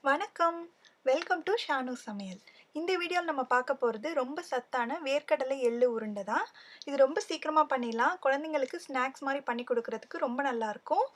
வணக்கம். Welcome to Shanusamayal. இந்த வீடியோல நம்ம பார்க்க போறது ரொம்ப சத்தான வேர்க்கடலை எள்ளு உருண்டை தான். இது ரொம்ப சீக்கிரமா பண்ணிடலாம். குழந்தைங்களுக்கு ஸ்நாக்ஸ் மாரி பண்ணி குடுக்குறதுக்கு ரொம்ப நல்லாருக்கும்.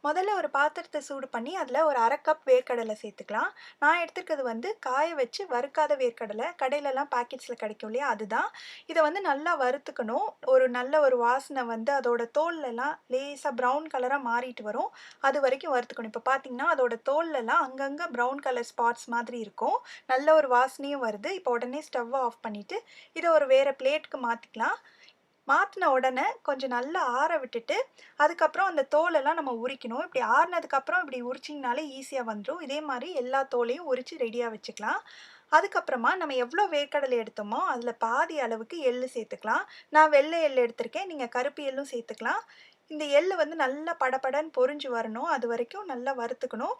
முதல்ல ஒரு பாத்திரத்த சூடு பண்ணி அதில ஒரு 1/2 கப் வேர்க்கடலை சேர்த்துக்கலாம். நான் எடுத்துருக்கிறது வந்து காய வச்சு வறுக்காத வேர்க்கடலை. கடையிலலாம் பாக்கெட்ஸ்ல கிடைக்கும் இல்லையா? அதுதான். இத வந்து நல்லா வறுத்துக்கணும். ஒரு நல்ல ஒரு வாசனை வந்து அதோட தோல்லலாம் லேசா ப்ரவுன் கலரா மாறிட்டு வரும். அது வரைக்கும் வறுத்துக்கணும். இப்ப பார்த்தீங்கன்னா, அதோட தோல்லலாம் அங்கங்க ப்ரவுன் கலர் ஸ்பாட்ஸ் மாதிரி இருக்கும். நல்ல ஒரு வாசனையும் வருது. இப்போ உடனே ஸ்டவ்வ ஆஃப் பண்ணிட்டு, இத ஒரு வேற பிளேட்க்கு மாத்திக்கலாம். மாத்துன உடனே கொஞ்சம் நல்லா ஆற விட்டுட்டு, அதுக்கப்புறம் அந்த தோலெல்லாம் நம்ம உரிக்கணும். இப்படி ஆறுனதுக்கப்புறம் இப்படி உரிச்சிங்கனாலே ஈஸியா வந்துரும். இதே மாரி எல்லா தோலையும் உரிச்சு ரெடியா வச்சுக்கலாம். அதுக்கப்புறமா நம்ம எவ்வளோ வேர்க்கடலை எடுத்தோமோ, அதில பாதி அளவுக்கு எள்ளு சேர்த்துக்கலாம். நான் வெள்ளை எள்ளு எடுத்திருக்கேன். நீங்க கருப்பு எள்ளும் சேர்த்துக்கலாம். இந்த எள்ளு வந்து நல்லா படபடன்னு பொரிஞ்சு வரணும். அது வரைக்கும் நல்லா வறுத்துக்கணும்.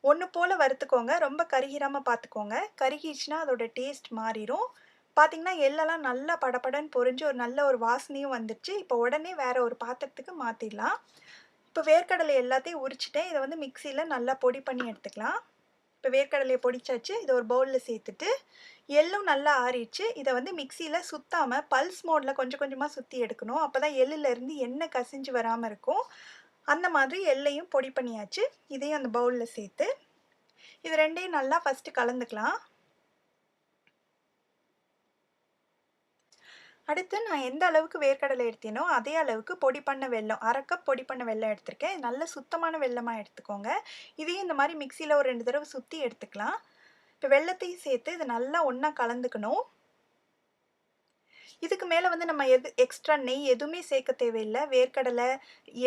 ஒண்ணு போல வறுத்துக்கோங்க. ரொம்ப கருகிராம பார்த்துக்கோங்க. கருகிருச்சுனா அதோட டேஸ்ட் மாறிரும். பார்த்தீங்கன்னா, எள்ளெல்லாம் நல்லா படபடன்னு பொரிஞ்சு ஒரு நல்ல ஒரு வாசனையும் வந்துருச்சு. இப்போ உடனே வேற ஒரு பாத்திரத்துக்கு மாத்திடலாம். இப்போ வேர்க்கடலை எல்லாத்தையும் உரிச்சுட்டேன். இத வந்து மிக்ஸியில நல்லா பொடி பண்ணி எடுத்துக்கலாம். இப்போ வேர்க்கடலைய பொடிச்சாச்சு. இத ஒரு பவுல்ல சேர்த்துட்டு, எள்ளும் நல்லா ஆறிடுச்சு. இத வந்து மிக்ஸியில சுத்தாம பல்ஸ் மோட்ல கொஞ்சம் கொஞ்சமா சுத்தி எடுக்கணும். அப்பதான் எள்ளுலேருந்து எண்ணெய் கசிஞ்சு வராம இருக்கும். அந்த மாதிரி எள்ளையும் பொடி பண்ணியாச்சு. இதையும் அந்த பவுல்ல சேர்த்து, இது 2யும் நல்லா ஃபர்ஸ்ட்டு கலந்துக்கலாம். அடுத்து நான் எந்த அளவுக்கு வேர்க்கடலை எடுத்தேனோ, அதே அளவுக்கு பொடி பண்ண வெல்லம் 1/2 கப் பொடி பண்ண வெல்லம் எடுத்திருக்கேன். இது நல்ல சுத்தமான வெல்லமா எடுத்துக்கோங்க. இதையும் இந்த மாரி மிக்ஸியில ஒரு 2 தடவ சுத்தி எடுத்துக்கலாம். இப்போ வெல்லத்தையும் சேர்த்து இத நல்லா ஒண்ணா கலந்துக்கணும். இதுக்கு மேல வந்து நம்ம எக்ஸ்ட்ரா நெய் எதுவுமே சேர்க்க தேவையில்ல. வேர்க்கடலை,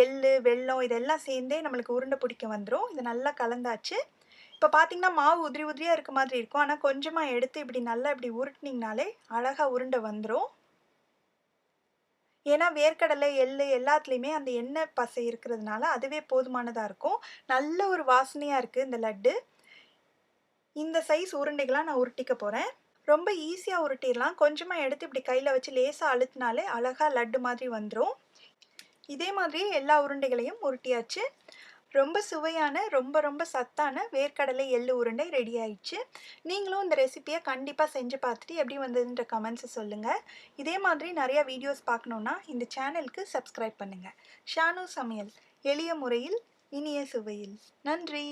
எள்ளு, வெல்லம் இதெல்லாம் சேர்ந்தே நம்மளுக்கு உருண்டை பிடிக்க வந்துரும். இத நல்லா கலந்தாச்சு. இப்ப பார்த்தீங்கன்னா, மாவு உதிரி உதிரியா இருக்க மாதிரி இருக்கும். ஆனா கொஞ்சமா எடுத்து இப்படி நல்லா இப்படி உருட்டுனீங்கனாலே அழகா உருண்டை வந்துரும். ஏன்னா வேர்க்கடலை, எள்ளு எல்லாத்துலயுமே அந்த எண்ணெய் பசை இருக்கிறதுனால அதுவே போதுமானதா இருக்கும். நல்ல ஒரு வாசனையா இருக்கு இந்த லட்டு. இந்த சைஸ் உருண்டைகளா நான் உருட்டிக்க போறேன். ரொம்ப ஈஸியா உருட்டிறலாம். கொஞ்சமா எடுத்து இப்படி கையில வச்சு லேசா அழுத்துனாலே அழகா லட்டு மாதிரி வந்துரும். இதே மாதிரி எல்லா உருண்டைகளையும் உருட்டியாச்சு. ரொம்ப சுவையான, ரொம்ப ரொம்ப சத்தான வேர்க்கடலை எள்ளு உருண்டை ரெடி ஆயிடுச்சு. நீங்களும் இந்த ரெசிபிய கண்டிப்பா செஞ்சு பார்த்துட்டு எப்படி வந்ததுன்ற கமெண்ட்ஸ சொல்லுங்க. இதே மாதிரி நெறைய வீடியோஸ் பார்க்கணும்னா இந்த சேனலுக்கு சப்ஸ்கிரைப் பண்ணுங்க. ஷானு சமையல் எளிய முறையில் இனிய சுவையில். நன்றி.